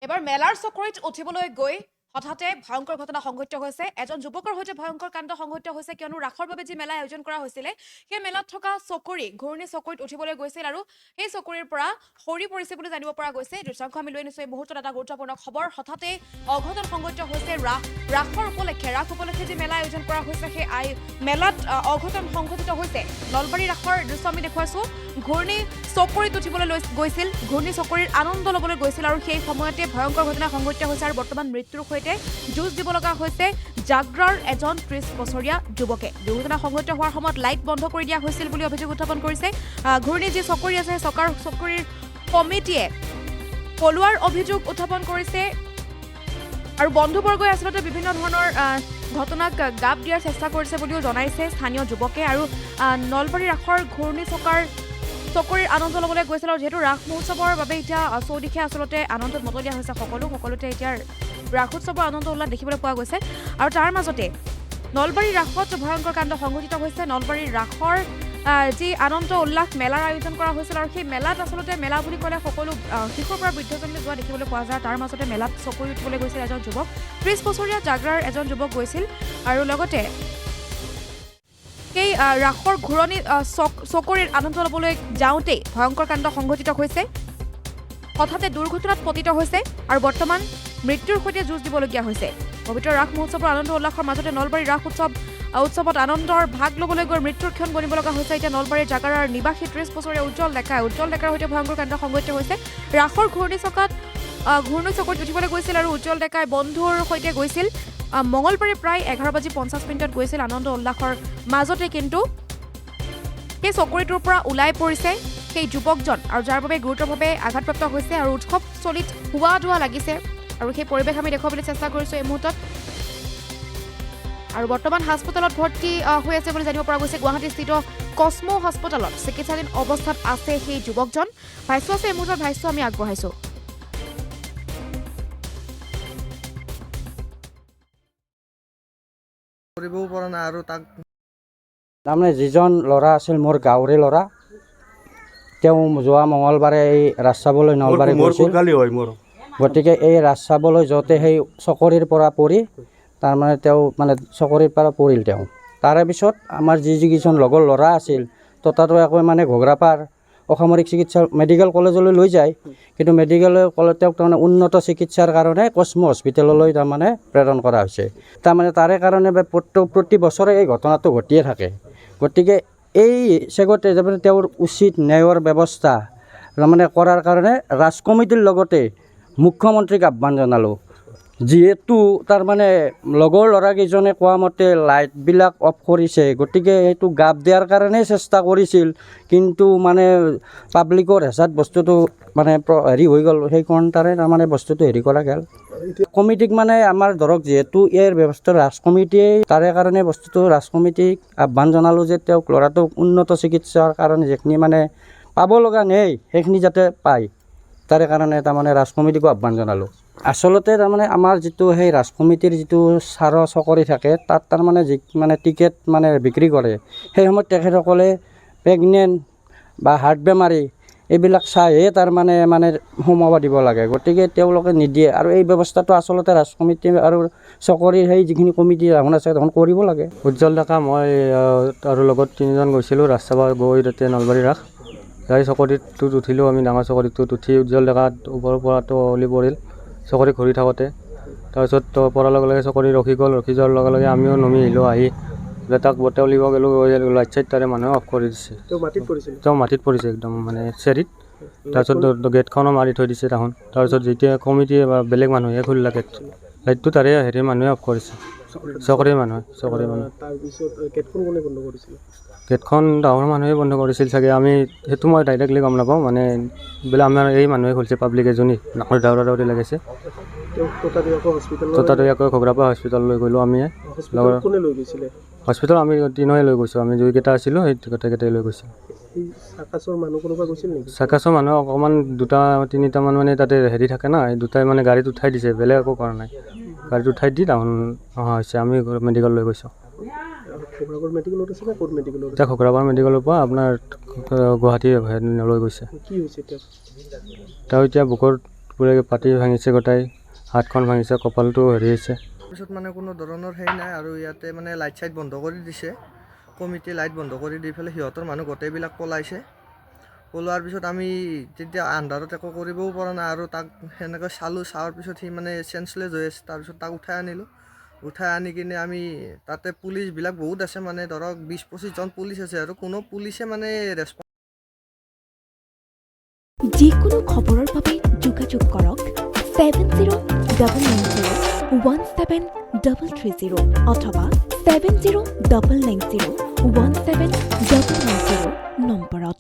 এবাৰ মেলাৰ চকৰিত উঠিবলৈ গৈ হঠাতে ভয়ংকৰ ঘটনা সংঘটিত হৈছে। এজন যুৱকৰ সৈতে ভয়ংকৰ কাণ্ড সংঘটিত হৈছে, কিয়নো ৰাসৰ বাবে যি মেলা আয়োজন কৰা হৈছিলে সেই মেলাত থকা চকৰি ঘূৰ্ণী চকৰিত উঠিবলৈ গৈছিল আৰু সেই চকৰিৰ পৰা সৰি পৰিছে বুলি জানিব পৰা গৈছে। দৃশ্যাংশ আমি লৈ আনিছো এই মুহূৰ্তত এটা গুৰুত্বপূৰ্ণ খবৰ। হঠাতে অঘটন সংঘটিত হৈছে ৰাসৰ উপলক্ষে যি মেলা আয়োজন কৰা হৈছে সেই মেলাত অঘটন সংঘটিত হৈছে। নলবাৰী ৰাসৰ দৃশ্য আমি দেখুৱাইছো। ঘূৰ্ণী চকৰিত উঠিবলৈ গৈছিল, ঘূৰ্ণী চকৰিৰ আনন্দ ল'বলৈ গৈছিল আৰু সেই সময়তে ভয়ংকৰ ঘটনা সংঘটিত হৈছে আৰু বৰ্তমান মৃত্যুৰ সৈতে যুঁজ দিব লগা হৈছে জাগ্ৰাৰ এজন ৩০ বছৰীয়া যুৱকে। দুৰ্ঘটনা সংঘটিত হোৱাৰ সময়ত লাইট বন্ধ কৰি দিয়া হৈছিল বুলি অভিযোগ উত্থাপন কৰিছে। ঘূৰ্ণী যি চকৰি আছে চকৰিৰ কমিটিয়ে পলোৱাৰ অভিযোগ উত্থাপন কৰিছে আৰু বন্ধুবৰ্গই আচলতে বিভিন্ন ধৰণৰ ঘটনাক গাপ দিয়াৰ চেষ্টা কৰিছে বুলিও জনাইছে স্থানীয় যুৱকে। আৰু নলবাৰী ৰাসৰ ঘূৰ্ণী চকৰিৰ আনন্দ ল'বলৈ গৈছিল আৰু যিহেতু ৰাস মহোৎসৱৰ বাবে এতিয়া চৌদিশে আচলতে আনন্দত মতলীয়া হৈছে সকলোতে এতিয়া ৰাস উৎসৱৰ আনন্দ উল্লাস দেখিবলৈ পোৱা গৈছে। আৰু তাৰ মাজতে নলবাৰী ৰাসত ভয়ংকৰ কাণ্ড সংঘটিত হৈছে। নলবাৰীৰ ৰাসৰ যি আনন্দ উল্লাস মেলাৰ আয়োজন কৰা হৈছিল আৰু সেই মেলাত আচলতে মেলা বুলি ক'লে সকলো শিশুৰ পৰা বৃদ্ধজনলৈ যোৱা দেখিবলৈ পোৱা যায়। তাৰ মাজতে মেলাত চকৰি উঠিবলৈ গৈছিল এজন যুৱক, ৩০ বছৰীয়া জাগ্ৰাৰ এজন যুৱক গৈছিল আৰু লগতে সেই ৰাসৰ ঘূৰণি চকৰিৰ আনন্দ ল'বলৈ যাওঁতেই ভয়ংকৰ কাণ্ড সংঘটিত হৈছে। হঠাতে দুৰ্ঘটনাত পতিত হৈছে আৰু বৰ্তমান মৃত্যুৰ সৈতে যুঁজ দিবলগীয়া হৈছে। পবিত্ৰ ৰাস মহোৎসৱৰ আনন্দ উল্লাসৰ মাজতে নলবাৰী ৰাস উৎসৱত আনন্দৰ ভাগ ল'বলৈ গৈ মৃত্যুৰ ক্ষণ গণিব লগা হৈছে এতিয়া নলবাৰীৰ জাগাৰাৰ নিবাসী ৩০ বছৰীয়া উজ্জ্বল ডেকাৰ সৈতে ভয়ংকৰ কাণ্ড সংঘটিত হৈছে। ৰাসৰ ঘূৰ্ণী চকৰিত উঠিবলৈ গৈছিল আৰু উজ্জ্বল ডেকাই বন্ধুৰ সৈতে গৈছিল। মঙলবাৰে প্ৰায় 11:50 গৈছিল আনন্দ উল্লাসৰ মাজতে, কিন্তু সেই চকৰিটোৰ পৰা ওলাই পৰিছে সেই যুৱকজন আৰু যাৰ বাবে গুৰুতৰভাৱে আঘাতপ্ৰাপ্ত হৈছে আৰু উৎসৱস্থলীত হোৱা দোৱা লাগিছে আৰু সেই পৰিৱেশ আমি দেখুৱাবলৈ চেষ্টা কৰিছোঁ এই মুহূৰ্তত। আৰু বৰ্তমান হাস্পতালত ভৰ্তি হৈ আছে বুলি জানিব পৰা গৈছে। গুৱাহাটীস্থিত কসমো হাস্পতালত চিকিৎসাধীন অৱস্থাত আছে সেই যুৱকজন। ভাষ্য আছে এই মুহূৰ্তত, ভাষ্য আমি আগবঢ়াইছোঁ। কৰিবও পৰা নাই আৰু তাক তাৰমানে যিজন ল'ৰা আছিল মোৰ গাঁৱৰে ল'ৰা, তেওঁ যোৱা মঙলবাৰে এই ৰাস চাবলৈ নলবাৰী গৈছিল। গতিকে এই ৰাস চাবলৈ যাওঁতে সেই চকৰিৰ পৰা পৰি তাৰমানে তেওঁ চকৰিৰ পৰা পৰিল তেওঁ। তাৰে পিছত আমাৰ যিকেইজন লগৰ ল'ৰা আছিল ততাতৈয়াকৈ ঘগ্ৰাপাৰ অসামৰিক চিকিৎসা মেডিকেল কলেজলৈ লৈ যায়, কিন্তু মেডিকেল কলেজ তেওঁক উন্নত চিকিৎসাৰ কাৰণে কসমো হস্পিটেললৈ প্ৰেৰণ কৰা হৈছে। তাৰে কাৰণে প্ৰতি বছৰে এই ঘটনাটো ঘটিয়ে থাকে। গতিকে এই চেগতে তেওঁৰ উচিত ন্যায়ৰ ব্যৱস্থা কৰাৰ কাৰণে ৰাজ কমিটিৰ লগতে মুখ্যমন্ত্ৰীক আহ্বান জনালোঁ। যিহেতু লগৰ ল'ৰাকেইজনে কোৱা মতে লাইটবিলাক অফ কৰিছে, গতিকে সেইটো গাপ দিয়াৰ কাৰণেই চেষ্টা কৰিছিল, কিন্তু পাব্লিকৰ হেঁচাত বস্তুটো হেৰি হৈ গ'ল, সেইকাৰণে তাৰে বস্তুটো হেৰি কৰা গ'ল। কমিটিক আমাৰ ধৰক যিহেতু ইয়াৰ ব্যৱস্থা ৰাজ কমিটিয়ে, তাৰে কাৰণে বস্তুটো ৰাজ কমিটিক আহ্বান জনালোঁ যে তেওঁক ল'ৰাটোক উন্নত চিকিৎসাৰ কাৰণে যিখিনি পাব লগা নেই সেইখিনি যাতে পায়, তাৰে কাৰণে ৰাজ কমিটিকো আহ্বান জনালোঁ। আচলতে আমাৰ যিটো সেই ৰাজ কমিটিৰ যিটো চকৰি থাকে তাত যি টিকেট বিক্ৰী কৰে, সেই সময়ত তেখেতসকলে প্ৰেগনেণ্ট বা হাৰ্ট বেমাৰী এইবিলাক চাইহে সোমাব দিব লাগে। গতিকে তেওঁলোকে নিদিয়ে আৰু এই ব্যৱস্থাটো আচলতে ৰাজ কমিটি আৰু চকৰিৰ সেই যিখিনি কমিটি আছে তখন কৰিব লাগে। উজ্জ্বল ডেকা মই আৰু লগত 3জন গৈছিলোঁ ৰাস চাব গৈ তাতে নলবাৰী ৰাস। যাই চকৰিটোত উঠিলোঁ আমি, ডাঙৰ চকৰিটোত উঠি উজ্জ্বল ডেকাত ওপৰৰ পৰাতো অলি পৰিল চকৰি ঘূৰি থাকোঁতে। তাৰপিছত পৰাৰ লগে লগে চকৰি ৰখি গ'ল, ৰখি যোৱাৰ লগে লগে আমিও নমি আহিলোঁ। আহি তাক বতে উলিব গ'লোঁ, লাইট চাইট তাৰে মানুহে অফ কৰি দিছে। তেওঁ মাটিত পৰিছে একদম চেৰিত। তাৰপিছত গেটখনো মাৰি থৈ দিছে তাহোন। তাৰপিছত যেতিয়া কমিটিয়ে বা বেলেগ মানুহে খুলিলে লাইটটো তাৰে মানুহে অফ কৰিছে, চকৰিৰ মানুহে। গেটখন ডাঙৰ মানুহে বন্ধ কৰিছিল চাগে, আমি সেইটো মই ডাইৰেক্টলি গম নাপাওঁ। বোলে আমাৰ এই মানুহে খুলিছে, পাব্লিক এজনী নাকৰ দাউৰি লাগিছে। ততাতৈয়াকৈ ঘগ্ৰাপাৰ হস্পিটেললৈ গ'লোঁ আমি। হস্পিটেল আমি 3 লৈ গৈছোঁ, আমি যিকেইটা আছিলোঁ সেই গোটেইকেইটাই লৈ গৈছোঁ। চাৰ্কাছৰ মানুহ অকণমান 2-3টা তাতে হেৰি থাকে না, এই দুটাই গাড়ীত উঠাই দিছে, বেলেগ একো কৰা নাই। গাড়ীত উঠাই দি ডাউন অহা হৈছে, আমি মেডিকেল লৈ গৈছোঁ। এতিয়া ঘগ্ৰাপাৰ মেডিকেলৰ পৰা আপোনাৰ গুৱাহাটী লৈ গৈছে। তেওঁ এতিয়া বুকুৰ বোলে পাতি ভাঙিছে গোটাই, হাতখন ভাঙিছে, কপালটো হেৰি হৈছে। তাৰপিছত মানে কোনো ধৰণৰ হেৰি নাই আৰু ইয়াতে মানে লাইট চাইট বন্ধ কৰি দিছে, কমিটি লাইট বন্ধ কৰি দি পেলাই সিহঁতৰ মানুহ গোটেইবিলাক পলাইছে। পলোৱাৰ পিছত আমি তেতিয়া আন্ধাৰত একো কৰিবও পৰা নাই আৰু তাক সেনেকৈ চোৱাৰ পিছত সি মানে চেঞ্চলেছ হৈ আছে। তাৰপিছত তাক উঠাই আনিলোঁ, উঠাই আনি কিনে আমি তাতে পুলিচবিলাক বহুত আছে, মানে ধৰক 20-25 জন পুলিচ আছে আৰু কোনো পুলিচে মানে ৰেছপন্স। যিকোনো খবৰৰ বাবে যোগাযোগ কৰক 7099017330 অথবা 7099017990 নম্বৰত।